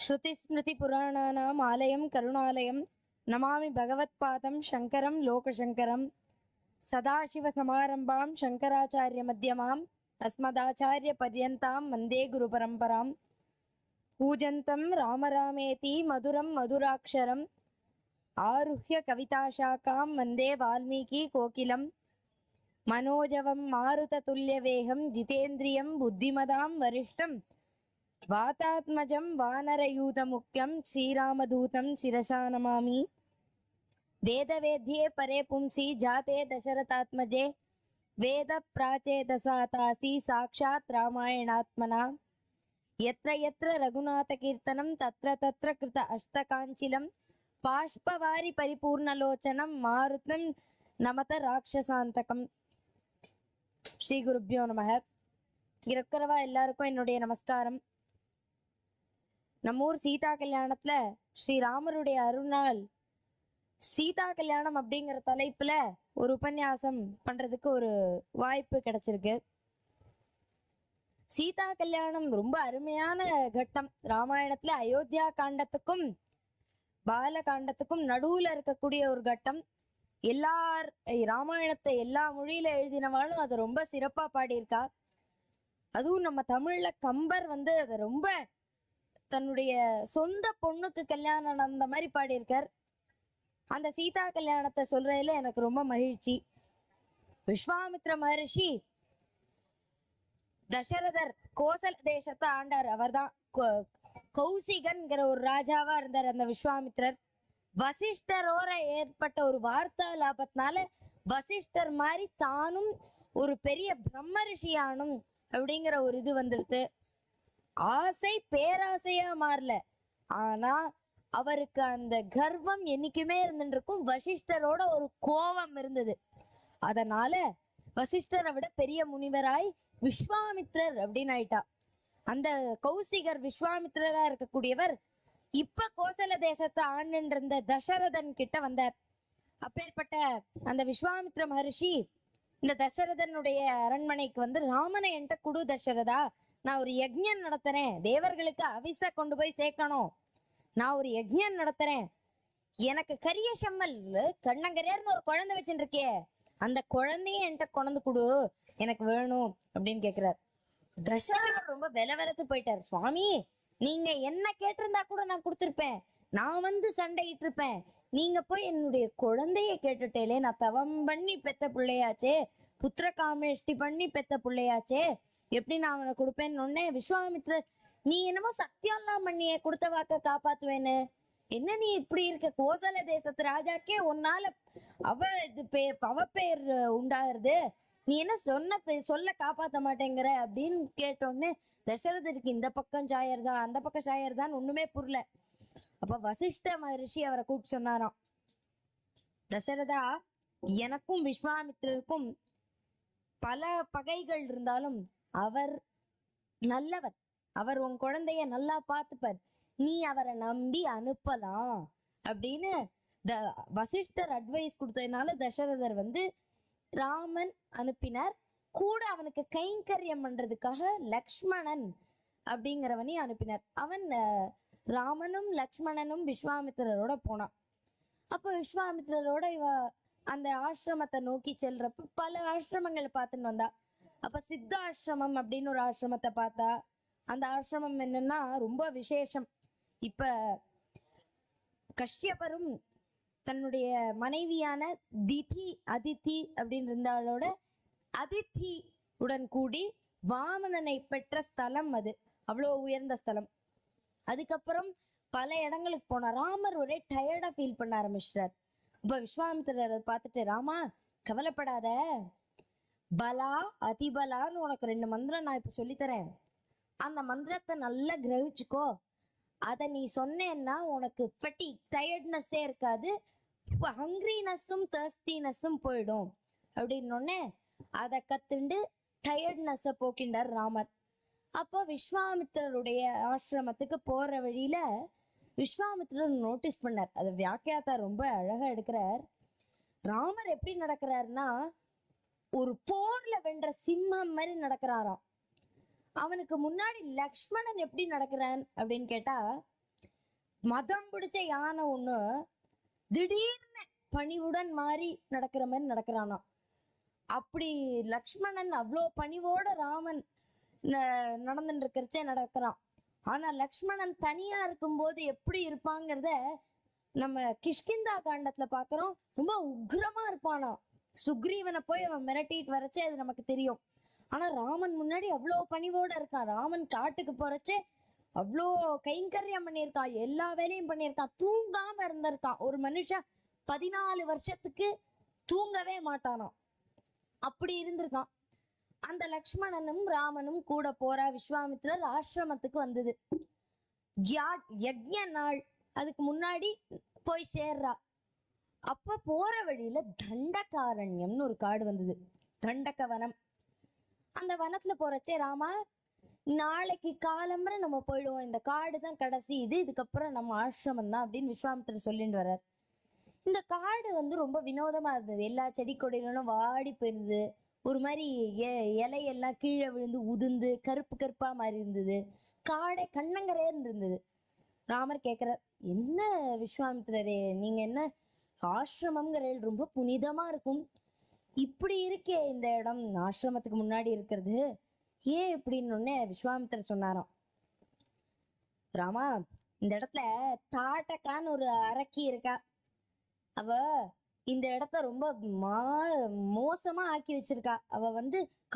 श्रुतिस्मृतिपुराणानाम् आलयं करुणालयं नमामि भगवत्पादं शङ्करं लोकशङ्करं सदाशिवसमारम्भां शङ्कराचार्यमध्यमाम् अस्मदाचार्यपर्यन्तां वन्दे गुरुपरम्परां पूजन्तं राम रामेति मधुरं मधुराक्षरम् आरुह्य कविताशाखां वन्दे वाल्मीकिकोकिलं मनोजवं मारुततुल्यवेगं जितेन्द्रियं बुद्धिमतां वरिष्ठं वातात्मजं वानरयूतमुख्यं श्रीरामदूतं शिरसा नमामि। वेदवेद्ये परे पुंसि जाते दशरथात्मजे वेद प्राचेदसातासि साक्षात् रामायणात्मना यत्र यत्र रघुनाथकीर्तनं तत्र तत्र कृत अष्टकाञ्चिलं பாஷ்பவாரி பரிபூர்ணலோச்சனம் மாருத்தம் நமத ராட்சசாந்தகம். ஸ்ரீ குருப்யோ நமக. இருக்கிறவா எல்லாருக்கும் என்னுடைய நமஸ்காரம். நம்ம ஊர் சீதா கல்யாணத்துல ஸ்ரீராமருடைய அருள்நாள் சீதா கல்யாணம் அப்படிங்கிற தலைப்புல ஒரு உபன்யாசம் பண்றதுக்கு ஒரு வாய்ப்பு கிடைச்சிருக்கு. சீதா கல்யாணம் ரொம்ப அருமையான கட்டம். ராமாயணத்துல அயோத்தியா காண்டத்துக்கும் பாலகாண்டத்துக்கும் நடுவுல இருக்கக்கூடிய ஒரு கட்டம். ராமாயணத்தை எல்லா மொழியில எழுதினவாலும் அதை ரொம்ப சிறப்பா பாடியிருக்கா. அதுவும் நம்ம தமிழ்ல கம்பர் அதை ரொம்ப தன்னுடைய சொந்த பொண்ணுக்கு கல்யாணம் அந்த மாதிரி பாடியிருக்கார். அந்த சீதா கல்யாணத்தை சொல்றதுல எனக்கு ரொம்ப மகிழ்ச்சி. விஸ்வாமித்ர மகரிஷி தசரதர் கோசல தேசத்தை ஆண்டார். அவர்தான் கௌசிகன்கிற ஒரு ராஜாவா இருந்தார் அந்த விஸ்வாமித்ரர். வசிஷ்டரோட ஏற்பட்ட ஒரு வார்த்தாலாபத்தினால வசிஷ்டர் மாதிரி தானும் ஒரு பெரிய பிரம்ம ரிஷியானும் அப்படிங்கிற ஒரு இது வந்துடுது. ஆசை பேராசையா மாறல, ஆனா அவருக்கு அந்த கர்வம் என்னைக்குமே இருந்துருக்கும். வசிஷ்டரோட ஒரு கோபம் இருந்தது. அதனால வசிஷ்டரை விட பெரிய முனிவராய் விஸ்வாமித்ரர் அப்படின்னு ஆயிட்டா. அந்த கௌசிகர் விஸ்வாமித்ரரா இருக்கக்கூடியவர் இப்ப கோசல தேசத்தை ஆண்டுன்ற இந்த தசரதன் கிட்ட வந்தார். அப்பேற்பட்ட அந்த விஸ்வாமித்ர மகரிஷி இந்த தசரதனுடைய அரண்மனைக்கு ராமனை என்கிட்ட குடு தசரதா, நான் ஒரு யஜ்ஞம் நடத்துறேன், தேவர்களுக்கு அவிச கொண்டு போய் சேர்க்கணும், நான் ஒரு யஜ்ஞம் நடத்துறேன், எனக்கு கரிய செம்மல் கண்ணங்கரையர்னு ஒரு குழந்தை வச்சுட்டு இருக்கே, அந்த குழந்தைய என்கிட்ட கொண்டு கொடு, எனக்கு வேணும் அப்படின்னு கேக்குறாரு. தசரதர் ரொம்ப வெலவெலத்து போயிட்டார். சுவாமி, நீங்க என்ன கேட்டிருந்தா கூட நான் கொடுத்திருப்பேன், நான் சண்டையிட்டு இருப்பேன், நீங்க போய் என்னுடைய குழந்தைய கேட்டுட்டேலே, நான் தவம் பண்ணி பெத்த பிள்ளையாச்சே, புத்திர காமேஷ்டி பண்ணி பெத்த பிள்ளையாச்சே, எப்படி நான் அவனை கொடுப்பேன்னு விஸ்வாமித்ரர், நீ என்னமோ சத்தியம்லாம் பண்ணிய கொடுத்த வாக்க காப்பாத்துவேன்னு, என்ன நீ இப்படி இருக்க, கோசல தேசத்து ராஜாக்கே உன்னால அவ பேர் உண்டாகிறது, நீ என்ன சொல்ல காப்பாத்த மாட்டேங்கிற அப்படின்னு கேட்டோன்னு தசரதருக்கு இந்த பக்கம் சாயர்தான் அந்த பக்கம் சாயர்தான் ஒண்ணுமே புரியல. அப்ப வசிஷ்ட மகரிஷி அவரை கூப்பிட்டு சொன்னாராம், தசரதா, எனக்கும் விஸ்வாமித்திரருக்கும் பல பகைகள் இருந்தாலும் அவர் நல்லவர், அவர் உன் குழந்தைய நல்லா பார்த்துப்பார், நீ அவரை நம்பி அனுப்பலாம் அப்படின்னு வசிஷ்டர் அட்வைஸ் கொடுத்ததுனால தசரதர் ராமன் அனுப்பினார். கூட அவனுக்கு கைங்கரியம் பண்றதுக்காக லக்ஷ்மணன் அப்படிங்கிறவனையும் அனுப்பினார். அவன் ராமனும் லக்ஷ்மணனும் விஸ்வாமித்திரரோட போனான். அப்ப விஸ்வாமித்திரரோட அந்த ஆசிரமத்தை நோக்கி செல்றப்ப பல ஆசிரமங்களை பார்த்துன்னு வந்தா. அப்ப சித்தாசிரமம் அப்படின்னு ஒரு ஆசிரமத்தை பார்த்தா. அந்த ஆசிரமம் என்னன்னா ரொம்ப விசேஷம். இப்ப கஷ்யபரும் தன்னுடைய மனைவியான அதித்தி அப்படின்னு இருந்தாலோட அதித்தி உடன் கூடி வாமனனை பெற்ற ஸ்தலம் அது. அவ்வளோ உயர்ந்த ஸ்தலம். அதுக்கப்புறம் பல இடங்களுக்கு போனா. ராமர் ஒரே டயர்டா ஃபீல் பண்ண ஆரம்பிச்சிட்டார். இப்ப விஸ்வாமித்திரர் பார்த்துட்டு, ராமா கவலைப்படாத, பலா அதிபலான்னு உனக்கு 2 மந்திரம் நான் இப்ப சொல்லித்தரேன், அந்த மந்திரத்தை நல்லா கிரகிச்சுக்கோ, அதை நீ சொன்னேன்னா உனக்கு டயர்ட்னஸ்ஸே இருக்காது, ஹங்கிரினஸும் தர்ஸ்டினஸும் போயிடும் அப்படின்னு அதை கத்துண்டு டயர்ட்னஸை போக்கின்றார் ராமர். அப்போ விஸ்வாமித்திரருடைய ஆசிரமத்துக்கு போற வழியில விஸ்வாமித்திரர் நோட்டீஸ் பண்ணார். அதை வியாக்கியாத்தா ரொம்ப அழகா எடுக்கிறார். ராமர் எப்படி நடக்கிறாருன்னா ஒரு போர்ல வென்ற சிம்மம் மாதிரி நடக்கிறாராம். அவனுக்கு முன்னாடி லக்ஷ்மணன் எப்படி நடக்கிறான் அப்படின்னு கேட்டா, மதம் பிடிச்ச யானை ஒண்ணு திடீர்னு பணிவுடன் மாறி நடக்கிற மாதிரி நடக்கிறானா. அப்படி லக்ஷ்மணன் அவ்வளோ பணிவோட ராமன் நடந்துட்டு இருக்கிறச்சே நடக்கிறான். ஆனா லக்ஷ்மணன் தனியா இருக்கும்போது எப்படி இருப்பாங்கிறத நம்ம கிஷ்கிந்தா காண்டத்துல பாக்குறோம். ரொம்ப உக்ரமா இருப்பானா. சுக்ரீவனை போய் அவன் மிரட்டிட்டு வரச்சே அது நமக்கு தெரியும். ஆனா ராமன் முன்னாடி அவ்வளோ பணிவோட இருக்கான். ராமன் காட்டுக்கு போறச்சே அவ்வளோ கைங்கரியம் பண்ணியிருக்கான், எல்லா வேலையும் பண்ணியிருக்கான், தூங்காம இருந்திருக்கான். ஒரு மனுஷன் 14 வருஷத்துக்கு தூங்கவே மாட்டானாம், அப்படி இருந்திருக்கான். அந்த லக்ஷ்மணனும் ராமனும் கூட போறா. விஸ்வாமித்திரர் ஆசிரமத்துக்கு வந்தது யஜ்ஞ நாள். அதுக்கு முன்னாடி போய் சேர்றா. அப்ப போற வழியில தண்டகாரண்யம்னு ஒரு காடு வந்தது, தண்டக வனம். அந்த வனத்துல போறச்சே ராமா, நாளைக்கு காலம்பரை நம்ம போயிடுவோம், இந்த காடு தான் கடைசி, இதுக்கப்புறம் நம்ம ஆசிரமம் தான் அப்படின்னு விஸ்வாமித்திரர் சொல்லிட்டு வர்றார். இந்த காடு ரொம்ப வினோதமா இருந்தது. எல்லா செடி கொடிகளும் வாடி போயிருந்தது. ஒரு மாதிரி இலையெல்லாம் கீழே விழுந்து உதிர்ந்து கருப்பு கருப்பா மாதிரி இருந்தது. காடை கண்ணங்கரேன்னு இருந்தது. ராமர் கேட்கிறார், என்ன விஸ்வாமித்திரரே, நீங்க என்ன ஆசிரமம்ங்கிற ரொம்ப புனிதமா இருக்கும், இப்படி இருக்கே இந்த இடம் ஆசிரமத்துக்கு முன்னாடி இருக்கிறது, ஏன் இப்படின்னு விஸ்வாமித்திரர் சொன்னாராம், ராமா, இந்த இடத்துல தாட்டக்கான்னு ஒரு அரக்கி இருக்கா. அவ இந்த இடத்த ரொம்ப மோசமா ஆக்கி வச்சிருக்கா. அவ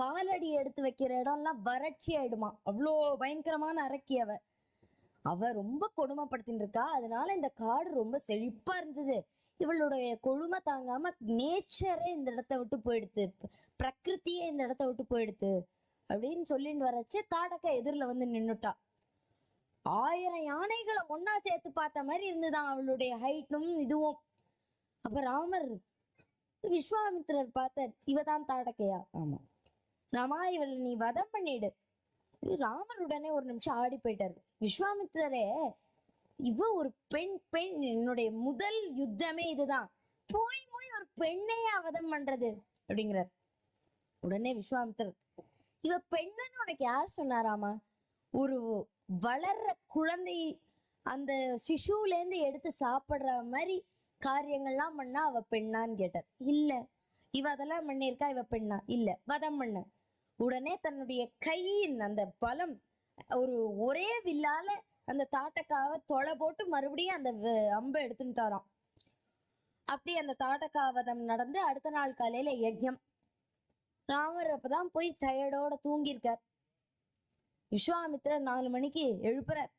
காலடி எடுத்து வைக்கிற இடம்லாம் வறட்சி ஆயிடுமா. அவ்வளோ பயங்கரமான அரக்கி அவ. அவ ரொம்ப கொடுமைப்படுத்தின்னு இருக்கா. அதனால இந்த காடு ரொம்ப செழிப்பா இருந்தது. இவளுடைய கொடுமை தாங்காம நேச்சரே இந்த இடத்த விட்டு போயிடுத்து, பிரகிருத்தியே இந்த இடத்த விட்டு போயிடுத்து அப்படின்னு சொல்லிட்டு வரச்சு தாடக்கா எதிரில நின்னுட்டா. 1000 யானைகளை ஒன்னா சேர்த்து பார்த்த மாதிரி இருந்துதான் அவளுடைய ஹைட்டும் இதுவும். அப்ப ராமர் விஸ்வாமித்திரர் பார்த்தார், இவதான் தாடக்கையா? ஆமா. ராமா, இவள் நீ வதம் பண்ணிடு. ராமர் உடனே ஒரு நிமிஷம் ஆடி போயிட்டாரு. விஸ்வாமித்திரரே, இவ ஒரு பெண், என்னுடைய முதல் யுத்தமே இதுதான், போய் ஒரு பெண்ணையே வதம் பண்றது அப்படிங்கிறார். உடனே விஸ்வாமித்திரர், இவ பெண்ணுன்னு உனக்கு யார் சொன்னாராமா? ஒரு வளர்ற குழந்தை அந்த சிசுல இருந்து எடுத்து சாப்பிடுற மாதிரி காரியங்கள்லாம் பண்ணா அவ பெண்ணான்னு கேட்டார். இல்ல, இவ அதெல்லாம் பண்ணியிருக்கா, இவ பெண்ணா? இல்ல, வதம் பண்ண. உடனே தன்னுடைய கையின் அந்த பலம், ஒரே வில்லால அந்த தாட்டக்காவை தொலை போட்டு மறுபடியும் அந்த அம்பை எடுத்துட்டாராம். அப்படி அந்த தாட்டக்காவதம் நடந்து அடுத்த நாள் காலையில யஜ்யம். ராமர் அப்பதான் போய் டயர்டோட தூங்கியிருக்கார். விஸ்வாமித்திரர் 4 மணிக்கு எழுப்புறார்.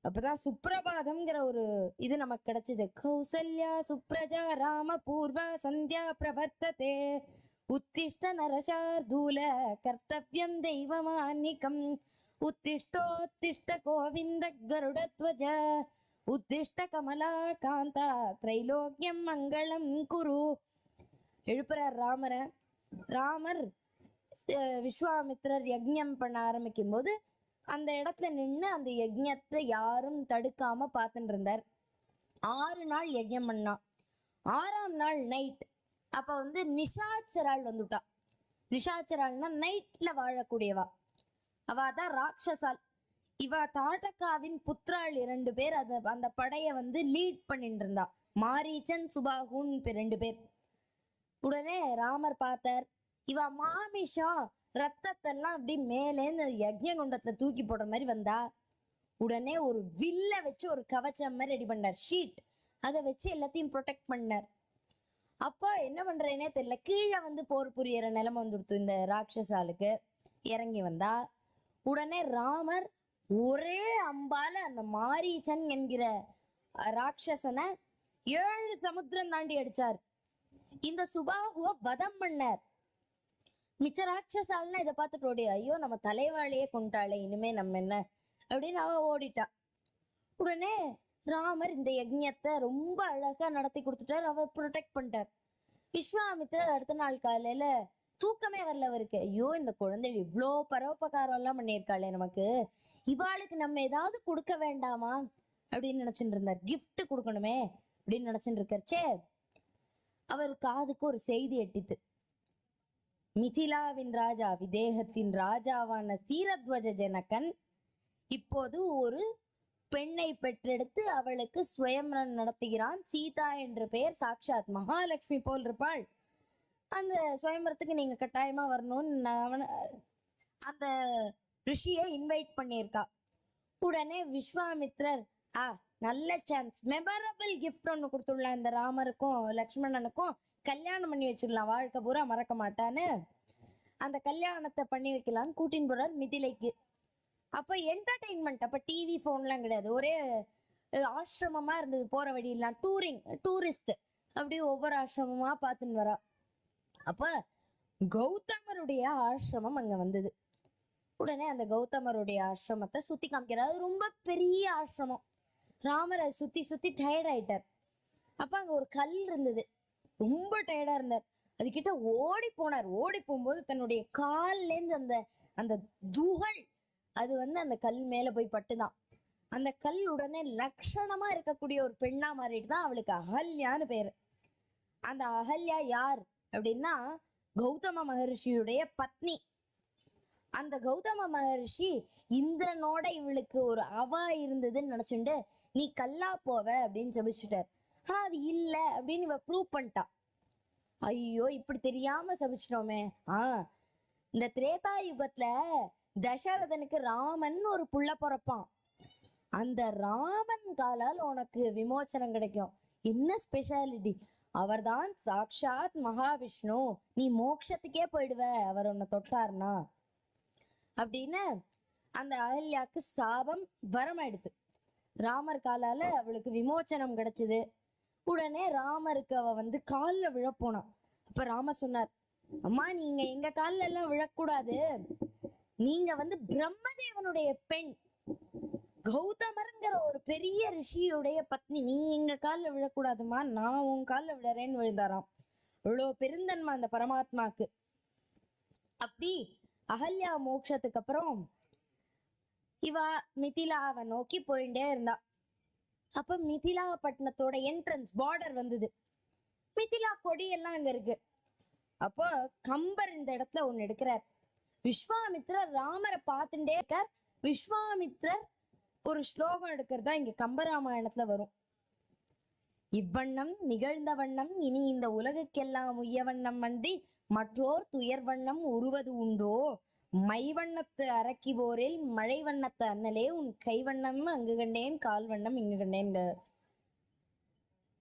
அப்பதான் சுப்ரபாதம்ங்கிற ஒரு இது நமக்கு கிடைச்சது. கௌசல்யா சுப்ரஜா ராம பூர்வ சந்தியா பிரவர்த்ததே உத்திஷ்ட நரசார்தூல கர்த்தவ்யம் தெய்வமான்னிகம் உத்திஷ்டோத்திஷ்ட கோவிந்த கருடத்வஜ உத்திஷ்ட கமலா காந்தா திரைலோக்கியம் மங்களம் குரு. எழுப்புறார் ராமரை. ராமர் விஸ்வாமித்திரர் யஜ்ஞம் பண்ண ஆரம்பிக்கும் போது அந்த இடத்துல நின்று அந்த யஜ்ஞத்தை யாரும் தடுக்காம பார்த்துட்டு இருந்தார். 6 நாள் யஜ்ஞம் பண்ணா. 6ஆம் நாள் நைட் அப்ப நிஷாச்சரால் வந்துட்டா. நிஷாச்சரால்னா நைட்ல வாழக்கூடியவா. அவதான் ராட்சசால். இவ தாட்டக்காவின் புத்திராள் 2 பேர் அந்த படைய லீட் பண்ணிட்டு இருந்தா. மாரீச்சன் சுபாகுன்னு 2 பேர். உடனே ராமர் பார்த்தார், இவ மாமிஷம் ரத்தத்தெல்லாம் அப்படி மேலேந்து யஜ்ஞ குண்டத்துல தூக்கி போடுற மாதிரி வந்தா. உடனே ஒரு வில்ல வச்சு ஒரு கவச்சம் மாதிரி ரெடி பண்ணார், ஷீட். அதை வச்சு எல்லாத்தையும் ப்ரொடெக்ட் பண்ணார். அப்போ என்ன பண்றேனே தெரியல, கீழே போர் புரியற நிலைமை வந்துடுத்து இந்த ராட்சசாலுக்கு. இறங்கி வந்தா. உடனே ராமர் ஒரே அம்பால அந்த மாரீச்சன் என்கிற ராட்சசனை 7 சமுத்திரம் தாண்டி அடிச்சார். இந்த சுபாகுவ வதம் பண்ணார். மிச்ச ராட்சசால்னா இதை பார்த்துட்டு ஓடி, ஐயோ நம்ம தலைவாழையே கொண்டாளே, இனிமே நம்ம என்ன அப்படின்னு அவ ஓடிட்டா. உடனே ராமர் இந்த யஜ்ஞத்தை ரொம்ப அழகா நடத்தி கொடுத்துட்டார். அவர் ப்ரொடெக்ட் பண்ணிட்டார். விஸ்வாமித்திரர் அடுத்த நாள் காலையில தூக்கமே வரல அவருக்கு. ஐயோ, இந்த குழந்தை இவ்வளோ பரோபகாரம் எல்லாம் பண்ணியிருக்காளே, நமக்கு இவாளுக்கு நம்ம ஏதாவது கொடுக்க வேண்டாமா அப்படின்னு நினைச்சுட்டு இருந்தார். கிஃப்ட் கொடுக்கணுமே அப்படின்னு நினைச்சுட்டு இருக்காச்சே, அவர் காதுக்கு ஒரு செய்தி எட்டித்து. மிதிலாவின் ராஜா, விதேகத்தின் ராஜாவான சீரத்வஜ ஜனகன் இப்போது ஒரு பெண்ணை பெற்றெடுத்து அவளுக்கு சுயம்வரம் நடத்துகிறான். சீதா என்ற பெயர், சாட்சாத் மகாலட்சுமி போல் இருப்பாள். அந்த சுயம்பரத்துக்கு நீங்க கட்டாயமா வரணும்னு அந்த ரிஷியை இன்வைட் பண்ணியிருக்கா. உடனே விஸ்வாமித்ரர் நல்ல சான்ஸ், மெமரபிள் கிஃப்ட் ஒண்ணு கொடுத்துடலாம், இந்த ராமருக்கும் லக்ஷ்மணனுக்கும் கல்யாணம் பண்ணி வச்சிடலாம், வாழ்க்கை பூரா மறக்க மாட்டான்னு அந்த கல்யாணத்தை பண்ணி வைக்கலான்னு கூட்டின்னு போறார் மிதிலைக்கு. அப்ப என்டர்டைன்மெண்ட், அப்ப டிவி போன்லாம் கிடையாது, ஒரே ஆசிரமமா இருந்தது. போற வழியெல்லாம் டூரிஸ்ட் அப்படி ஒவ்வொரு ஆசிரமமா பார்த்துன்னு வரா. அப்ப கௌதமருடைய ஆசிரமம் அங்க வந்தது. உடனே அந்த கௌதமருடைய ஆசிரமத்தை சுத்தி காமிக்கிறார். ரொம்ப பெரிய ஆசிரமம். ராமரை சுத்தி சுத்தி டயர்ட் ஆயிட்டார். அப்ப அங்க ஒரு கல் இருந்தது, ரொம்ப டயர்டா இருந்தார். அதுகிட்ட ஓடி போனார். ஓடி போகும்போது தன்னுடைய கால்ல இருந்து அந்த அந்த துகள் அது அந்த கல் மேல போய் பட்டுதான். அந்த கல் உடனே லட்சணமா இருக்கக்கூடிய ஒரு பெண்ணா மாறிட்டு தான் அவளுக்கு அகல்யான்னு பேரு. அந்த அகல்யா யார் அப்படின்னா கௌதம மகர்ஷியுடைய பத்னி. அந்த கௌதம மகர்ஷி இந்திரனோட இவளுக்கு ஒரு அவா இருந்ததுன்னு நினைச்சுட்டு நீ கல்லா போவ அப்படின்னு சபிச்சுட்டார். ஆனா அது இல்ல அப்படின்னு இவ ப்ரூவ் பண்ணிட்டா. ஐயோ இப்படி தெரியாம சபிச்சிட்டோமே. இந்த திரேதா யுகத்துல தசரதனுக்கு ராமன் ஒரு புள்ள பிறப்பான். அந்த ராமன் காலால் உனக்கு விமோசனம் கிடைக்கும். என்ன ஸ்பெஷாலிட்டி? அவர்தான் சாக்ஷாத் மகாவிஷ்ணு, நீ மோட்சத்துக்கே போயிடுவ அவர் உன்னை தொட்டார்னா அப்படின்னு அந்த அகல்யாக்கு சாபம் வரமாயிடுது. ராமர் காலால அவளுக்கு விமோச்சனம் கிடைச்சது. உடனே ராமருக்கு அவ காலில் விழப்போனான். அப்ப ராம சொன்னார், அம்மா நீங்க எங்க காலில் எல்லாம் விழக்கூடாது, நீங்க பிரம்மதேவனுடைய பெண், கௌதமருங்கிற ஒரு பெரிய ரிஷியுடைய பத்னி, நீ எங்க காலில் விழக்கூடாதுமா, நான் உன் காலில் விழறேன்னு விழுந்தாராம். இவ்வளோ பெருந்தன்மை அந்த பரமாத்மாக்கு. அப்படி அகல்யா மோட்சத்துக்கு அப்புறம் இவ மிதிலாவை நோக்கி போயிட்டே இருந்தா. அப்ப மிதிலா பட்டணத்தோட என்ட்ரன்ஸ் பார்டர் வந்தது. மிதிலா கொடி எல்லாம் அங்க இருக்கு. அப்போ கம்பர் இந்த இடத்துல ஒண்ணு எடுக்கிறார். விஸ்வாமித்ரர் ராமரை பார்த்துட்டே இருக்கார். விஸ்வாமித்ரர் ஒரு ஸ்லோகம் எடுக்கிறதா இங்க கம்பராமாயணத்துல வரும். இவ்வண்ணம் நிகழ்ந்த வண்ணம் இனி இந்த உலகுக்கெல்லாம் உய்ய வண்ணம் அன்றி மற்றோர் துயர் வண்ணம் உருவது உண்டோ, மைவண்ணத்து அரக்கி போரில் மழை வண்ணத்து அண்ணலே உன் கைவண்ணம் அங்கு கண்டேன் கால் வண்ணம் இங்கு கண்டேன்.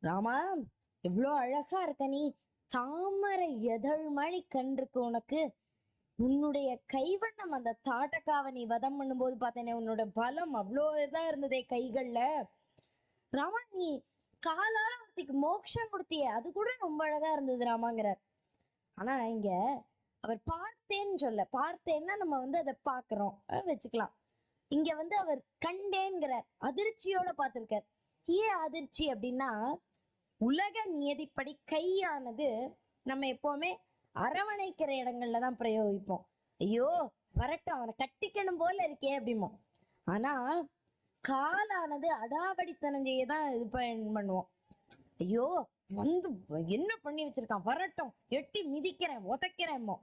ராமா எவ்வளோ அழகா இருக்க நீ, தாமரை எதழ் மழை கன்றுக்கு உனக்கு, உன்னுடைய கைவண்ணம் அந்த தாட்டக்காவை நீ வதம் பண்ணும்போது பார்த்தேனே, உன்னோட பலம் அவ்வளோ இதா இருந்ததே கைகள்ல. ராமா நீ காலால ஒருத்திக்கு மோட்சம் கொடுத்திய, அது கூட ரொம்ப அழகா இருந்தது ராமாங்கிறார். ஆனா இங்க அவர் பார்த்தேன்னு சொல்ல, பார்த்தேன்னா நம்ம அதை பாக்குறோம் வச்சுக்கலாம். இங்க அவர் கண்டேன்கிறார், அதிர்ச்சியோட பார்த்திருக்கார். ஏன் அதிர்ச்சி அப்படின்னா உலக நியதிப்படி கையானது நம்ம எப்பவுமே அரவணைக்கிற இடங்கள்ல தான் பிரயோகிப்போம். ஐயோ வரட்டும் அவனை கட்டிக்கணும் போல இருக்கே அப்படிமோ. ஆனா காலானது அடாவடித்தனம் செய்யதான் இது பண்ணுவோம். ஐயோ என்ன பண்ணி வச்சிருக்கான், வரட்டும் எட்டி மிதிக்கிறேன் உதைக்கிறேன்மோ.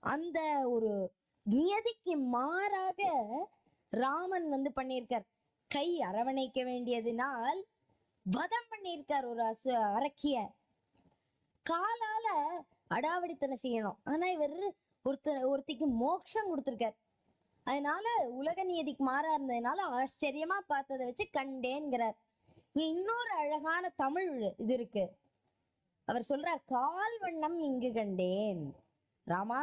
அந்த ஒரு நியதிக்கு மாறாக ராமன் பண்ணியிருக்கார். கை அரவணைக்க வேண்டியதுனால் வதம் பண்ணியிருக்கார் ஒரு அரக்கிய. காலால அடாவடித்தனை செய்யணும், ஆனா இவர் ஒருத்திக்கு மோட்சம் கொடுத்திருக்கார். அதனால உலக நியதிக்கு மாறா இருந்ததுனால ஆச்சரியமா பார்த்ததை வச்சு கண்டேன்கிறார். இன்னொரு அழகான தமிழ் இது இருக்கு. அவர் சொல்றார், கால் வண்ணம் இங்கு கண்டேன். ராமா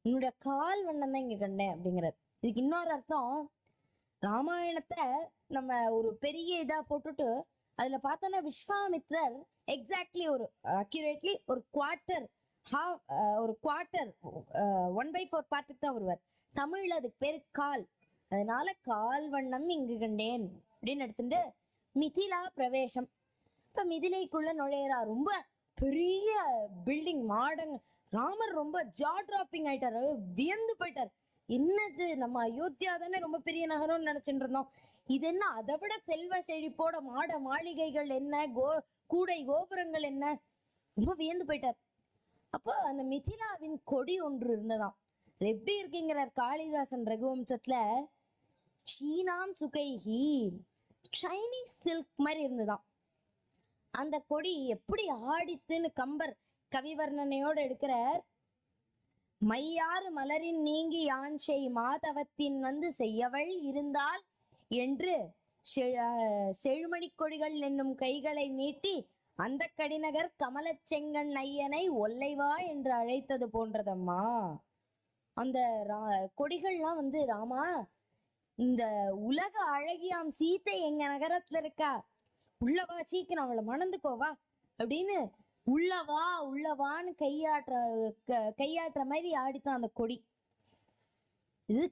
உன்னோட கால் வண்ணம் தான் இங்க கண்டேன் அப்படிங்கிறார். இதுக்கு இன்னொரு அர்த்தம், ராமாயணத்தை நம்ம ஒரு பெரிய இதா போட்டுட்டு அதுல பார்த்தோம்னா விஸ்வாமித்ரர் எக்ஸாக்ட்லி ஒரு அக்யூரேட்லி ஒரு குவார்டர் 1/4 பார்ட்டுக்கு தான் வருவார். தமிழ்ல அதுக்கு பேரு கால். அதனால கால் வண்ணம் இங்கு கண்டேன் அப்படின்னு எடுத்துட்டு மிதிலா பிரவேசம். இப்ப மிதிலைக்குள்ள நுழையிறா. ரொம்ப பெரிய பில்டிங் மாடங். ராமர் ரொம்ப ஜா டிராப்பிங் ஆயிட்டாரு, வியந்து போயிட்டார். என்னது நம்ம அயோத்தியா தானே ரொம்ப பெரிய நகரம்னு நினைச்சுட்டு இருந்தோம், இது என்ன அதை விட செல்வ செழிப்போட மாட மாளிகைகள் என்ன, கூடை கோபுரங்கள் என்ன, ரொம்ப வியந்து போயிட்டார். அப்போ அந்த மிதிலாவின் கொடி ஒன்று இருந்ததாம். அது எப்படி இருக்குங்கிறார் காளிதாசன் ரகுவம்சத்துல. சீனாம் சுகைஹி, சைனீஸ் சில்க் மாதிரி இருந்துதான் அந்த கொடி. எப்படி ஆடித்துன்னு கம்பர் கவிவர்ணனையோட எடுக்கிறார். மையாறு மலரின் நீங்கி யான் செய் மாதவத்தின் வந்து செய்யவள் இருந்தால் என்று செழுமணி கொடிகள் என்னும் கைகளை நீட்டி அந்த கடிநகர் கமலச் செங்கண் ஐயனை ஒல்லைவா என்று அழைத்தது போன்றதம்மா. அந்த கொடிகள்லாம் வந்து, ராமா, இந்த உலக அழகியாம் சீத்தை எங்க நகரத்துல இருக்கா, உள்ளவா, சீக்கிரம் அவளை மணந்துக்கோவா அப்படின்னு உள்ளவா உள்ளவான்னு கையாட்டுற மாதிரி ஆடித்தான் அந்த கொடி. இது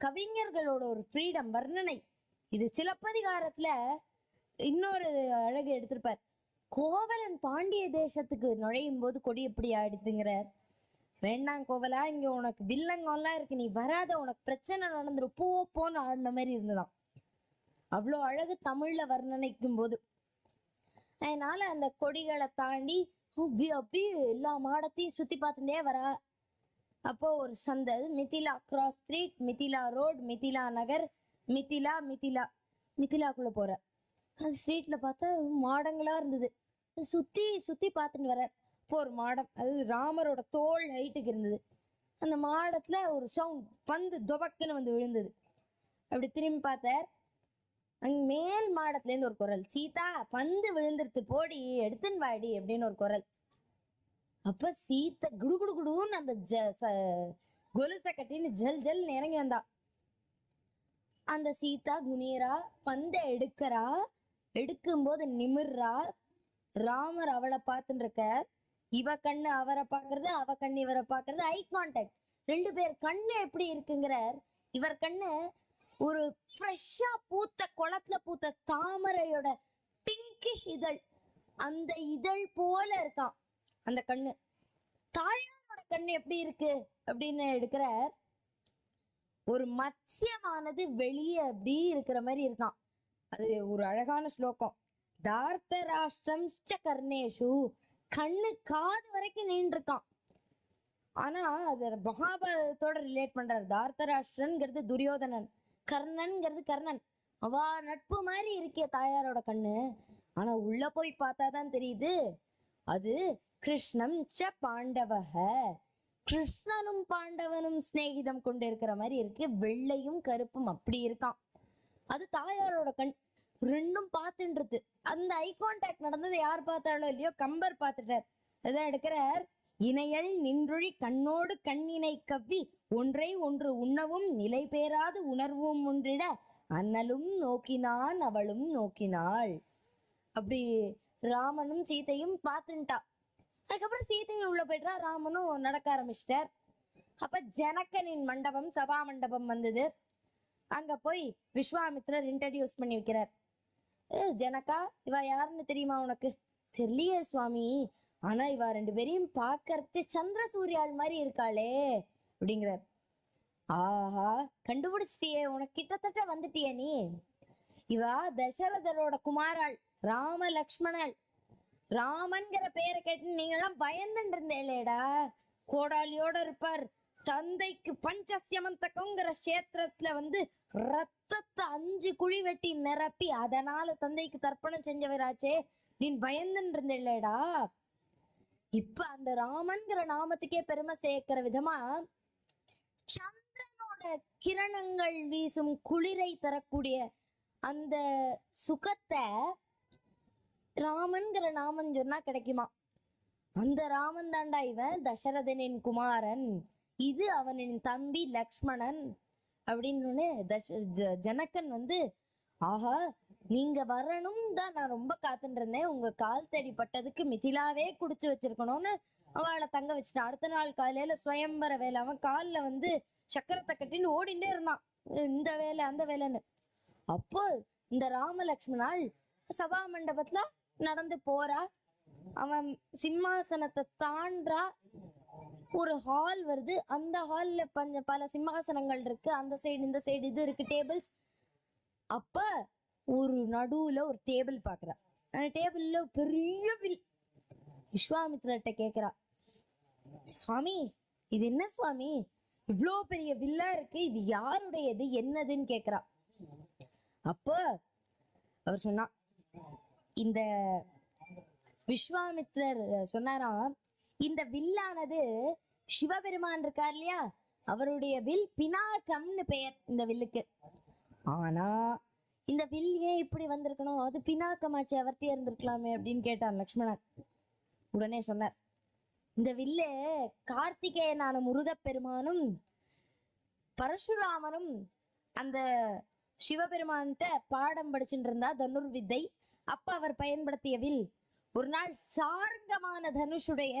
கவிஞர்களோட ஒரு ஃப்ரீடம் வர்ணனை. இது சிலப்பதிகாரத்துல இன்னொரு அழகு எடுத்திருப்பார். கோவலன் பாண்டிய தேசத்துக்கு நுழையும் போது கொடி எப்படி ஆயிடுதுங்கிறார். வேண்டாம் கோவலா, இங்க உனக்கு வில்லங்கம்லாம் இருக்கு, நீ வராத, உனக்கு பிரச்சனை நடந்துரும், போன்னு ஆடின மாதிரி இருந்துதான். அவ்வளோ அழகு தமிழ்ல வர்ணனைக்கும் போது. அதனால அந்த கொடிகளை தாண்டி அப்படியே எல்லா மாடத்தையும் சுத்தி பார்த்துட்டே வரா. அப்போ ஒரு சந்தை, Mithila cross street, Mithila road, Mithila Nagar, மிதிலாக்குள்ள போற அந்த ஸ்ட்ரீட்ல பார்த்தா மாடங்களா இருந்தது. சுத்தி சுத்தி பார்த்துட்டு வர. இப்போ ஒரு மாடம், அது ராமரோட தோல் ஹைட்டுக்கு இருந்தது. அந்த மாடத்துல ஒரு சவுண்ட், பந்து தொபக்குன்னு வந்து விழுந்தது. அப்படி திரும்பி பார்த்தார். அங்க மேல் மாடத்துல இருந்து ஒரு குரல், சீதா பந்து விழுந்துருத்து, போடி எடுத்துன்னு வாடி அப்படின்னு ஒரு குரல். அப்ப சீத்தை குடுன்னு அந்த கொலுசை கட்டின்னு ஜல் ஜல் இறங்கி வந்தா. அந்த சீதா குனியரா, பந்தை எடுக்கிறா. எடுக்கும் போது நிமிர்றா. ராமர் அவளை பார்த்துட்டு இருக்க. இவ கண்ணு அவரை பாக்குறது, அவ கண்ணு இவரை பாக்குறது, ஐ கான்டாக்ட். ரெண்டு பேர் கண்ணு எப்படி இருக்குங்கிறார். இவர் கண்ணு ஒரு ஃப்ரெஷ்ஷா பூத்த, குளத்துல பூத்த தாமரையோட பிங்கிஷ் இதழ், அந்த இதழ் போல இருக்கான் அந்த கண்ணு. தாயாரோட கண்ணு எப்படி இருக்கு அப்படின்னு எடுக்கிறார். ஒரு மத்யமானது வெளியே அப்படி இருக்கிற மாதிரி இருக்கான். அது ஒரு அழகான ஸ்லோகம். தார்த்த ராஷ்டிரம் கர்ணேஷு, கண்ணு காது வரைக்கும் நின்று இருக்கான். ஆனா அது மகாபாரதத்தோட ரிலேட் பண்றாரு. தார்த்தராஷ்டிரன்ங்கிறது துரியோதனன், கர்ணன்ங்கிறது கர்ணன். அவ நட்பு மாதிரி இருக்கே தாயாரோட கண்ணு. ஆனா உள்ள போய் பார்த்தாதான் தெரியுது அது கிருஷ்ணம் ச பாண்டவக, கிருஷ்ணனும் பாண்டவனும் சிநேகிதம் கொண்டு இருக்கிற மாதிரி இருக்கு. வெள்ளையும் கருப்பும் அப்படி இருக்கான். அது தாயாரோட கண். ரெண்டும் பார்த்துன்றது. அந்த ஐ கான்டாக்ட் நடந்தது யார் பார்த்தாலோ இல்லையோ, கம்பர் பார்த்துட்டார். அதான் எடுக்கிறார். இணையல் நின்றொழி கண்ணோடு கண்ணினை கவ்வி ஒன்றை ஒன்று உண்ணவும் நிலை பேராது உணர்வும் ஒன்றிட அண்ணலும் நோக்கினான் அவளும் நோக்கினாள். அப்படி ராமனும் சீத்தையும் பார்த்துட்டா. அதுக்கப்புறம் சீத்தையும் உள்ள போயிட்டா, ராமனும் நடக்க ஆரம்பிச்சிட்டார். அப்ப ஜனகனின் மண்டபம், சபா மண்டபம் வந்தது. அங்க போய் விஸ்வாமித்ரர் இன்ட்ரடியூஸ் பண்ணி வைக்கிறார். ஜனகா, இவ யாருன்னு தெரியுமா உனக்கு? தெரியலையே சுவாமி, ஆனா இவ ரெண்டு பேரையும் பாக்கறது சந்திர சூரியாள் மாதிரி இருக்காளே அப்படிங்கிறார். ஆஹா, கண்டுபிடிச்சிட்டியே, உனக்கு கிட்டத்தட்ட வந்துட்டிய நீ. இவ தசரதரோட குமாராள், ராம லக்ஷ்மணாள். ராமன்கிற பேரை கேட்டு நீங்க எல்லாம் பயந்துட்டு இருந்தேடா. கோடாலியோட இருப்பார். தந்தைக்கு பஞ்சசியமந்தகங்கிற கஷேத்திரத்துல வந்து ரத்தத்தை 5 குழி வெட்டி நிரப்பி அதனால தந்தைக்கு தர்ப்பணம் செஞ்சவராச்சே, நீ பயந்துட்டு இருந்தேடா. இப்ப அந்த ராமன்கிற நாமத்துக்கே பெருமை சேர்க்கிற விதமா சந்திரனோட கிரணங்கள் வீசும் குளிரை தரக்கூடிய அந்த சுகத்தை ராமன்கிற நாமன் சொன்னா கிடைக்குமா? அந்த ராமன் தாண்டா இவன், தசரதனின் குமாரன், இது அவனின் தம்பி லக்ஷ்மணன் அப்படின்னு ஜனகன் வந்து, ஆஹா, நீங்க வரணும் தான் நான் ரொம்ப காத்துட்டு இருந்தேன். உங்க கால் தேடி பட்டதுக்கு மிதிலாவே குடிச்சு வச்சிருக்கணும்னு அவளை தங்க வச்சுட்டான். அடுத்த நாள் காலையில சுயம்பர வேலை. அவன் காலில் வந்து சக்கரத்தை கட்டின்னு ஓடிண்டே இருந்தான், இந்த வேலை அந்த வேலைன்னு. அப்போ இந்த ராமலக்ஷ்மணால் சபா மண்டபத்துல நடந்து போறா. அவன் சிம்மாசனத்தை தாண்டா. ஒரு ஹால் வருது. அந்த ஹால்ல பல சிம்மாசனங்கள் இருக்கு. அந்த சைடு இந்த சைடு இது இருக்கு, டேபிள்ஸ். அப்ப ஒரு நடுவுல ஒரு டேபிள் பாக்குறா. அந்த டேபிள்ல பெரிய வில். விஸ்வாமித்திரர்கிட்ட கேக்குறா, சுவாமி இது என்ன சுவாமி, இவ்ளோ பெரிய வில்லா இருக்கு, இது யாருடையது, என்னதுன்னு கேக்குறா. அப்போ அவர் சொன்னா, இந்த விஸ்வாமித்ரர் சொன்னாராம், இந்த வில்லானது சிவபெருமான் இருக்கார் இல்லையா, அவருடைய வில் பினாகம்னு பெயர் இந்த வில்லுக்கு. ஆனா இந்த வில் ஏன் இப்படி வந்திருக்கணும், அது பினாக்கமாச்சு, அவர்த்தியா இருந்திருக்கலாமே அப்படின்னு கேட்டார் லக்ஷ்மணன். உடனே சொன்னார், இந்த வில்லு கார்த்திகேயனான முருகப்பெருமானும் பரசுராமரும் அந்த சிவபெருமான்கிட்ட பாடம் படிச்சுட்டு இருந்தா தனுர்வித்தை. அப்ப அவர் பயன்படுத்திய வில். ஒரு நாள் சார்கமான தனுஷுடைய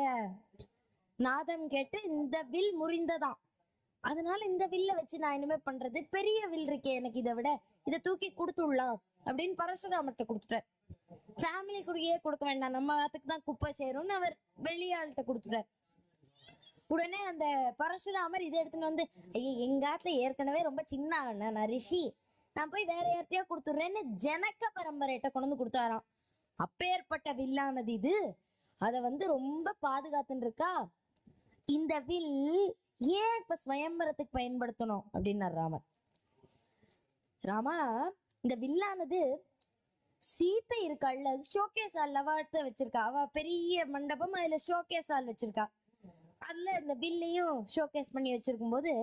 நாதம் கேட்டு இந்த வில் முறிந்ததாம். அதனால இந்த வில்ல வச்சு நான் இனிமே பண்றது, பெரிய வில் இருக்கே எனக்கு, இதை விட இதை தூக்கி கொடுத்துடலாம் அப்படின்னு பரசுராமர்கிட்ட கொடுத்துட்டார். ஃபேமிலி கூடயே கொடுக்க வேண்டாம், நம்ம ஆத்துக்கு தான் குப்பை சேரும்னு அவர் வெளியாள்கிட்ட கொடுத்துட்டார். உடனே அந்த பரசுராமர் இதை எடுத்துன்னு வந்து, ஐயா எங்க ஆத்துல ஏற்கனவே ரொம்ப சின்ன நான் ரிஷி, நான் போய் வேற யார்ட்டையா கொடுத்துடுறேன்னு ஜனக பரம்பரையிட்ட கொண்டு வந்து கொடுத்தாராம். அப்பேற்பட்ட வில்லானது இது, அத வந்து ரொம்ப பாதுகாத்துன்னு இருக்கா. இந்த வில் ஏன் இப்ப ஸ்வயம்பரத்துக்கு பயன்படுத்தணும் அப்படின்னாரு ராமர். ராமா, இந்த வில்லானது சீத்தை இருக்காள்ல, ஷோகேஸ் ஹால் அவட்ட வச்சிருக்கா. அவ பெரிய மண்டபம், அதுல ஷோகேஸ் ஹால் வச்சிருக்கா. அதுல இந்த வில்லையும் ஷோகேஸ் பண்ணி வச்சிருக்கும் போது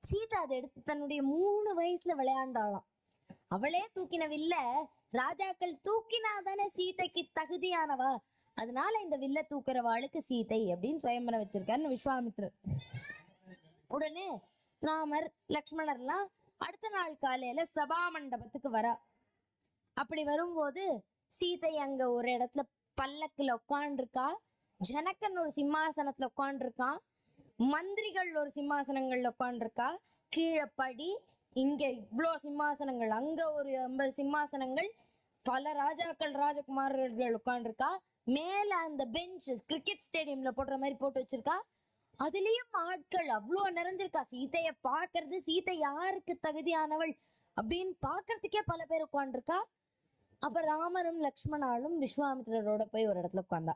சீதா அதை எடுத்து தன்னுடைய 3 வயசுல விளையாண்டாளாம். அவளே தூக்கின வில்ல ராஜாக்கள் தூக்கினாதானே சீதைக்கு தகுதியானவா, அதனால இந்த வில்ல தூக்குறவாளுக்கு சீதை அப்படின்னு சுயம்பரம் வச்சிருக்காருன்னு விஸ்வாமித்ரர். உடனே ராமர் லக்ஷ்மணர்லாம் அடுத்த நாள் காலையில சபா மண்டபத்துக்கு வரா. அப்படி வரும்போது சீதை அங்க ஒரு இடத்துல பல்லக்குல உட்காண்டிருக்கா, ஜனகன் ஒரு சிம்மாசனத்துல உட்காண்டிருக்கான், மந்திரிகள் ஒரு சிம்மாசனங்கள்ல உட்காண்டிருக்கா, கீழே படி, இங்க இவ்வளோ சிம்மாசனங்கள், அங்க ஒரு 50 சிம்மாசனங்கள், பல ராஜாக்கள் ராஜகுமாரர்கள் உட்காண்டிருக்கா, மேல அந்த பெஞ்ச் கிரிக்கெட் ஸ்டேடியம்ல போடுற மாதிரி போட்டு வச்சிருக்கா, அதுலயும் ஆட்கள் அவ்வளோ நிறைஞ்சிருக்கா. சீதைய பாக்குறது, சீதை யாருக்கு தகுதியானவள் அப்படின்னு பாக்குறதுக்கே பல பேர் உட்காண்டிருக்கா. அப்ப ராமரும் லக்ஷ்மணாலும் விஸ்வாமித்திரரோட போய் ஒரு இடத்துல உட்கார்ந்தா.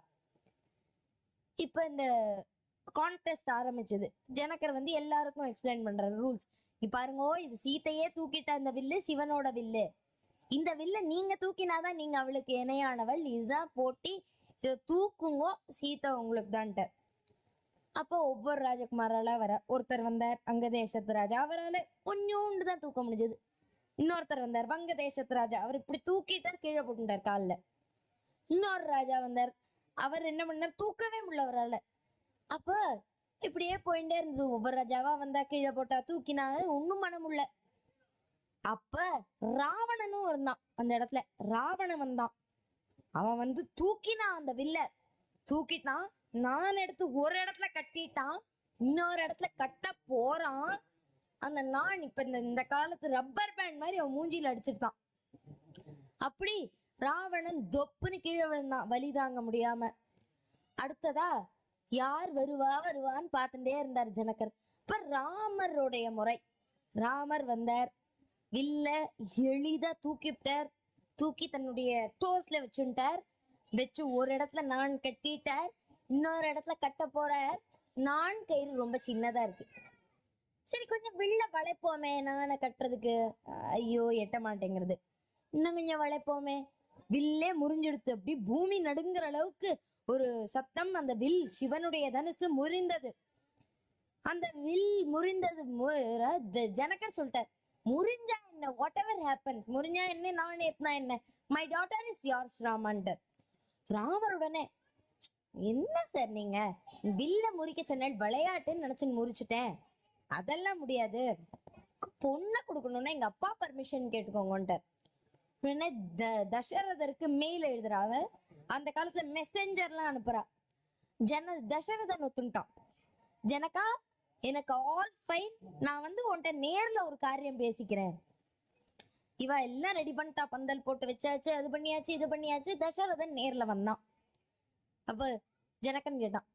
இப்ப இந்த கான்டெஸ்ட் ஆரம்பிச்சது. ஜனகர் வந்து எல்லாருக்கும் எக்ஸ்பிளைன் பண்றாரு ரூல்ஸ். நீ பாருங்க, இது சீத்தையே தூக்கிட்ட அந்த வில்லு சிவனோட வில்லு, இந்த வில்ல நீங்க தூக்கினாதான் நீங்க அவளுக்கு இணையானவள், இதுதான் போட்டி, இதை தூக்குங்கோ, சீதை உங்களுக்கு தான்ட்ட. அப்போ ஒவ்வொரு ராஜகுமாரால வர, ஒருத்தர் வந்தார் அங்க தேசத்து ராஜா, அவரால் கொஞ்சோண்டு தான் தூக்க முடிஞ்சது. இன்னொருத்தர் வந்தார் வங்க தேசத்து ராஜா, அவர் இப்படி தூக்கிட்டார், கீழே போட்டுட்டார் காலில். இன்னொரு ராஜா வந்தார், அவர் என்ன பண்ணார், தூக்கவே முடியல அவரால். அப்ப இப்படியே போயிட்டே இருந்தது. ஒவ்வொரு ராஜாவா வந்தா கீழே போட்டா தூக்கினா ஒண்ணும் பண்ண முடியல. அப்ப ராவணனும் இருந்தான் அந்த இடத்துல. ராவணன் வந்தான், அவன் வந்து தூக்கினான் அந்த வில்ல, தூக்கிட்டான், நான் எடுத்து ஒரு இடத்துல கட்டிட்டான், இன்னொரு இடத்துல கட்ட போறான். அந்த நான் இப்ப இந்த காலத்து ரப்பர் பேண்ட் மாதிரி அவன் மூஞ்சியில அடிச்சிருக்கான். அப்படி ராவணன் தொப்புன்னு கீழே விழுந்தான் வலி தாங்க முடியாம. அடுத்ததா யார் வருவான்னு பார்த்துட்டே இருந்தார் ஜனகர். இப்ப ராமருடைய முறை. ராமர் வந்தார், வில்ல எளிதா தூக்கிட்டார், தூக்கி தன்னுடைய டோஸ்ல வச்சுட்டார், வச்சு ஒரு இடத்துல நான் கட்டிட்டார், இன்னொரு இடத்துல கட்ட போறார். நான் கயிறு ரொம்ப சின்னதா இருக்கு, சரி கொஞ்சம் வில்ல வளைப்போமே நானை கட்டுறதுக்கு, ஐயோ எட்ட மாட்டேங்கிறது, இன்னும் கொஞ்சம் வளைப்போமே, வில்லே முறிஞ்செடுத்து அப்படி பூமி நடுங்குற அளவுக்கு ஒரு சத்தம். அந்த வில் சிவனுடைய தனுசு முறிந்தது. அந்த வில் முறிந்தது. ஜனகர் சொல்லிட்டார், முறிஞ்சா என்ன, வாட் எவர் ஹேப்பன், முறிஞ்சா என்ன, நான் ஏத்னா என்ன, மை டாட்டர் இஸ் யார்ஸ் ராமன்டர். ராமருடனே, என்ன சார் நீங்க வில்ல முறிக்க சொன்ன, விளையாட்டுன்னு நினைச்சு முறிச்சுட்டேன், அதெல்லாம் முடியாது, பொண்ணை கொடுக்கணும்னா எங்க அப்பா பர்மிஷன் கேட்டுக்கோங்கன்ட்டார். உடனே தசரதருக்கு மெயில் எழுதுறாவ. அந்த காலத்துல மெசஞ்சர்லாம் அனுப்புறா. தசரதன் ஒத்துட்டான், ஜனகா எனக்கு ஆல் ஃபைன், நான் வந்து உன்கிட்ட நேர்ல ஒரு காரியம் பேசிக்கிறேன். இவ எல்லாம் ரெடி பண்ணிட்டா, பந்தல் போட்டு வச்சாச்சு, அது பண்ணியாச்சு இது பண்ணியாச்சு. தசரதன் நேர்ல வந்தான். அப்ப ஜனகன் கேட்டான்,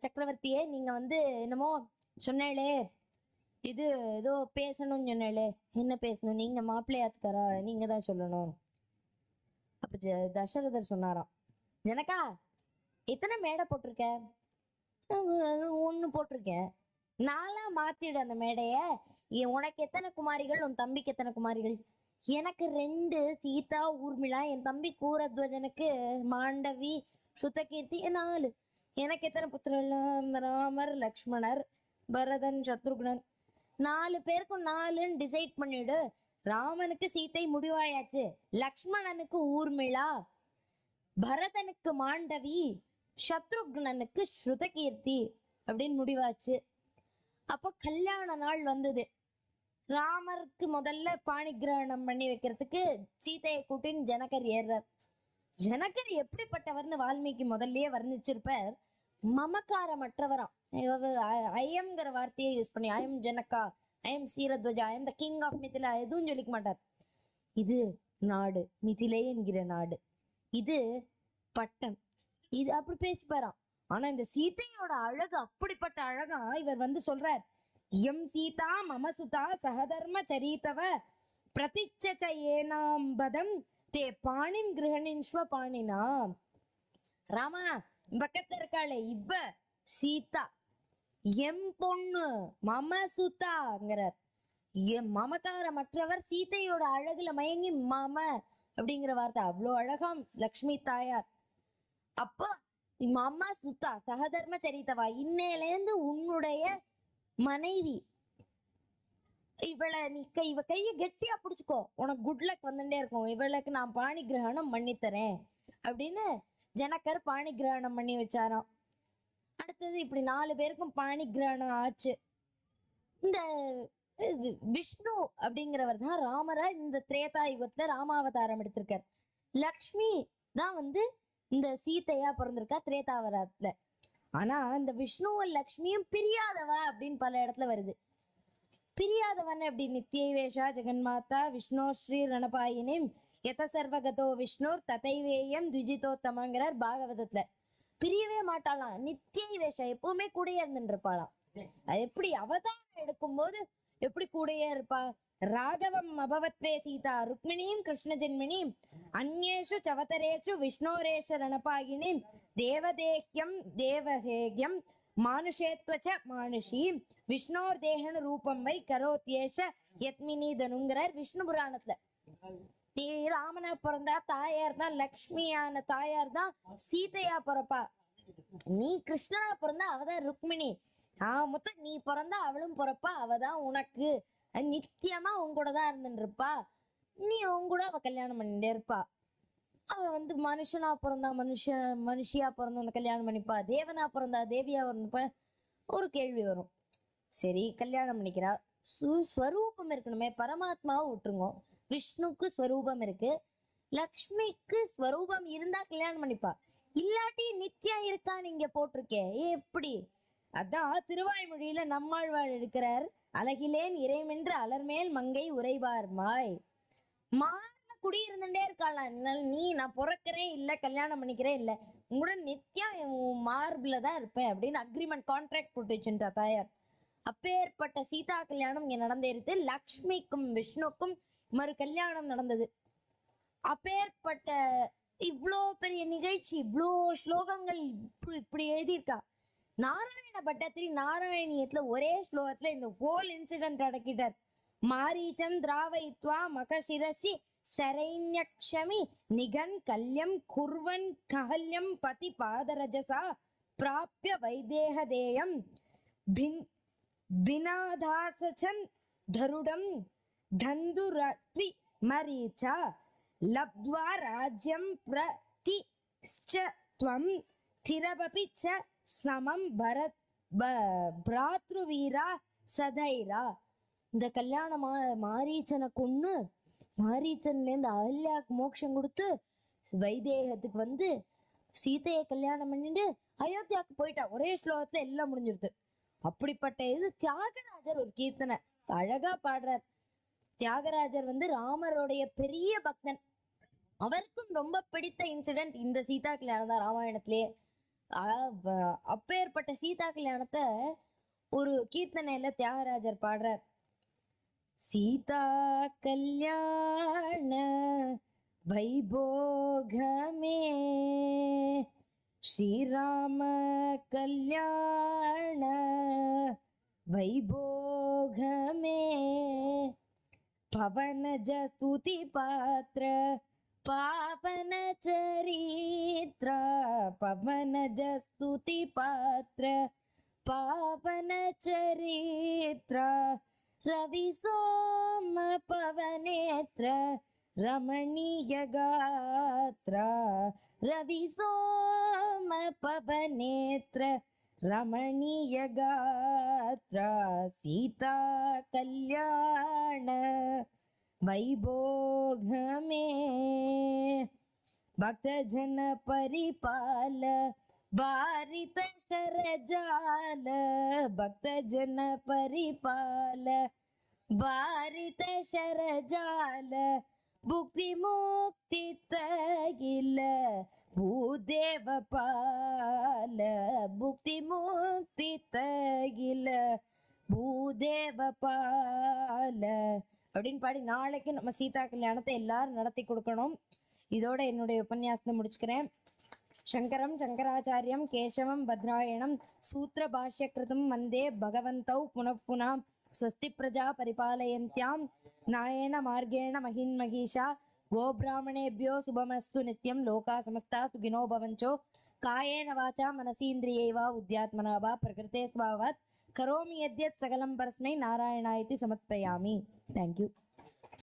சக்கரவர்த்தியே நீங்க வந்து என்னமோ சொன்னேளே, இது ஏதோ பேசணும்னு சொன்னேளே, என்ன பேசணும், நீங்க மாப்பிள்ளையாத்துக்காரா, நீங்க தான் சொல்லணும். அப்ப தசரதர் சொன்னாராம், ஜனகா எத்தனை மேடை போட்டிருக்க? 1 போட்டிருக்கேன். நாளா மாத்திடு அந்த மேடைய. உனக்கு எத்தனை குமாரிகள், உன் தம்பிக்கு எத்தனை குமாரிகள்? எனக்கு 2, சீதா ஊர்மிளா. என் தம்பி கூரத்வஜனுக்கு மாண்டவி சுத்தகீர்த்தி 4. எனக்கு எத்தனை புத்திரர்கள்? ராமர் லக்ஷ்மணர் பரதன் சத்ருக்னன். 4 பேருக்கும் 4ன்னு டிசைட் பண்ணிடு. ராமனுக்கு சீத்தை முடிவாயாச்சு, லக்ஷ்மணனுக்கு ஊர்மிளா, பரதனுக்கு மாண்டவி, சத்ருக்னனுக்கு ஸ்ருதகீர்த்தி அப்படின்னு முடிவாச்சு. அப்போ கல்யாண நாள் வந்தது. ராமருக்கு முதல்ல பாணி கிரகணம் பண்ணி வைக்கிறதுக்கு சீதையை கூட்டின்னு ஜனகர் ஏறார். ஜனகர் எப்படிப்பட்டவர்னு வால்மீகி முதல்லயே வர்ணிச்சிருப்பார். மமக்காரமற்றவராம். ஐயம்ங்கிற வார்த்தையை யூஸ் பண்ணி, ஐயம் ஜனகா, ஐயம் சீரத்வஜா, ஐயம் த கிங் ஆஃப் மிதிலா எதுவும் சொல்லிக்க மாட்டார். இது நாடு, மிதிலை என்கிற நாடு, இது பட்டம், இது அப்படி பேசிப்பாராம். ஆனா இந்த சீதையோட அழகு அப்படிப்பட்ட அழகா இவர் வந்து சொல்றார். எம் சீதா மம சுதா சகதர்ம சரித்தவ பிரதிச்ச ஏனாம்பதம் தே பாணிம் கிரகணின்ஸ்வ பாணினா. ராமா, பக்கத்துல இருக்காளே இவ சீதா, எம் பொண்ணு, மம சுதாங்கிறார். மமகாரமற்றவர், சீதையோட அழகுல மயங்கி மம அப்படிங்கிற வார்த்தை அவ்வளோ அழகாம் லக்ஷ்மி தாயார். அப்போ மம சுதா சகதர்ம சரித்தவா, இன்னையிலேருந்து உன்னுடைய மனைவி. இவளை நீ இவ கைய கெட்டியா புடிச்சுக்கோ, உனக்கு குட் லக் வந்துட்டே இருக்கும், இவளுக்கு நான் பாணி கிரகணம் பண்ணித்தரேன் அப்படின்னு ஜனகர் பாணி கிரகணம் பண்ணி வச்சாராம். அடுத்தது இப்படி 4 பேருக்கும் பாணி கிரகணம் ஆச்சு. இந்த விஷ்ணு அப்படிங்கிறவர் தான் ராமரா இந்த திரேதா யுகத்துல ராமாவதாரம் எடுத்திருக்கார். லக்ஷ்மி தான் வந்து இந்த சீதையா பிறந்திருக்கா திரேதாவதாரத்துல. ஆனா இந்த விஷ்ணுவும் லக்ஷ்மியும் பிரியாதவா அப்படின்னு பல இடத்துல வருது. பிரியாதவன் அப்படி நித்யவேஷா ஜெகன்மாதா விஷ்ணு ஸ்ரீ ரணபாயினிம் எத சர்வகதோ விஷ்ணு ததைவேயம் துஜிதோத்தமங்கிறார் பாகவதத்துல. பிரியவே மாட்டாளாம், நித்யவேஷா எப்பவுமே கூடயே இருந்துட்டு இருப்பாளாம். அது எப்படி அவதாரம் எடுக்கும் போது எப்படி கூடயே இருப்பா. ராகவம் அபவத்வே சீதா ருக்மிணீம் கிருஷ்ண ஜென்மினீம் அந்நேஷு சவதரேஷு விஷ்ணோரேஷ ரணபாகினீம் தேவதேஹ்யம் தேவதேஹ்யம் மானுஷேத்வச்ச மானுஷீம் விஷ்ணோர் தேகன ரூபம் வை கரோத்யேஷ யத்மினி தனுங்கிறார் விஷ்ணு புராணத்துல. நீ ராமனா பிறந்தா தாயார் தான், லக்ஷ்மியான தாயார் தான் சீதையா பிறப்பா. நீ கிருஷ்ணனா பிறந்தா அவதான் ருக்மிணி. மொத்தம் நீ பிறந்தா அவளும் பிறப்பா, அவதான் உனக்கு நித்தியமா உன் கூட தான் இருந்துட்டு இருப்பா. நீ உன் கூட அவ கல்யாணம் பண்ணிட்டே இருப்பா. அவ வந்து மனுஷனா பிறந்தா மனுஷியா பிறந்தவன கல்யாணம் பண்ணிப்பா, தேவனா பிறந்தா தேவியா பிறந்தப்ப ஒரு கேள்வி வரும். சரி கல்யாணம் பண்ணிக்கிறா, ஸ்வரூபம் இருக்கணுமே, பரமாத்மாவை விட்டுருங்க. விஷ்ணுக்கு ஸ்வரூபம் இருக்கு, லக்ஷ்மிக்கு ஸ்வரூபம் இருந்தா கல்யாணம் பண்ணிப்பா, இல்லாட்டி நித்யா இருக்கா நீங்க போட்டிருக்கே எப்படி? அதான் திருவாய்மொழியில நம்மாழ்வார் இருக்கிறார். அழகிலேன் இறைமென்று அலர்மேல் மங்கை உரைபார் மாய். மார்ல குடியிருந்துட்டே இருக்காளாம். நீ நான் பிறக்கிறேன் இல்ல கல்யாணம் பண்ணிக்கிறேன் இல்ல, உங்களோட நித்தியம் மார்பில தான் இருப்பேன் அப்படின்னு அக்ரிமெண்ட் கான்ட்ராக்ட் போட்டு வச்சுட்டா தாயார். அப்பேற்பட்ட சீதா கல்யாணம் இங்க நடந்தேருது. லக்ஷ்மிக்கும் விஷ்ணுக்கும் மறு கல்யாணம் நடந்தது. அப்பேற்பட்ட இவ்வளோ பெரிய நிகழ்ச்சி, இவ்வளோ ஸ்லோகங்கள் இப்படி எழுதியிருக்கா. நாராயண பட்டத்திரி நாராயணியத்துல ஒரே ஸ்லோகத்துல இந்த ஹோல் இன்சிடென்ட் அடக்கிட்டார். மாரீச்சம் திராவயித்வா மகசிரசி சரைண்யக்ஷமி நிகன் கல்யம் குர்வன் கஹல்யம் பதி பாதரஜசா பிராப்ய வைதேகதேயம் பினாதாசசன் தருடம் தந்துரத்வி மரீச்சா லப்த்வா ராஜ்யம் பிரதிஷ்சத்வம் திரபபி ச சமம் பரத் பிராத்ருவீரா சதைரா. இந்த கல்யாணம் மாரீச்சனை கொன்னு மாரீச்சன்ல இருந்து அகல்யாக்கு மோட்சம் கொடுத்து வைதேகத்துக்கு வந்து சீதையை கல்யாணம் பண்ணிட்டு அயோத்தியாவுக்கு போயிட்டா. ஒரே ஸ்லோகத்துல எல்லாம் முடிஞ்சிருது. அப்படிப்பட்ட இது தியாகராஜர் ஒரு கீர்த்தனை அழகா பாடுறார். தியாகராஜர் வந்து ராமருடைய பெரிய பக்தன். அவருக்கும் ரொம்ப பிடித்த இன்சிடென்ட் இந்த சீதா கல்யாணம் தான் ராமாயணத்திலேயே. அப்பேற்பட்ட சீதா கல்யாணத்தை ஒரு கீர்த்தனையில தியாகராஜர் பாடுறார். சீதா கல்யாண வைபோகமே ஸ்ரீராம கல்யாண वैभोगमे पवनज स्तुति पात्र पावन चरित्र पवनज स्तुति पात्र पावन चरित्र रवि सोम पवनेत्र रमणीय गात्र रवि सोम पवनेत्र रमणीय गात्र सीता कल्याण वैभोगमे भक्तजन परिपाल बारित शरजाल भक्तजन परिपाल बारित शरजाल भुक्ति मुक्ति तगिल भूदेव पाल भुक्ति मुक्ति तगिल भूदेव பால அப்படின்னு பாடி நாளைக்கு நம்ம சீதா கல்யாணத்தை எல்லாரும் நடத்தி கொடுக்கணும். இதோட என்னுடைய உபன்யாசத்தை முடிச்சுக்கிறேன். शंकरं शंकराचार्यं केशवं भद्रायणं सूत्र भाष्यकृतं वंदे भगवन्तौ पुनः पुनः स्वस्ति प्रजा परिपालयन्त्यां न्यायेन मार्गेण महिन्महिषा गोब्राह्मणेभ्यो शुभमस्तु नित्यं लोका समस्ता सुखिनो भवन्तु कायेन वाचा मनसीन्द्रियै वा उद्यात्मना वा प्रकृते स्वभावात् करोमि यद्यत् सकलं परस्मै नारायणायति समर्पयामि. Thank you.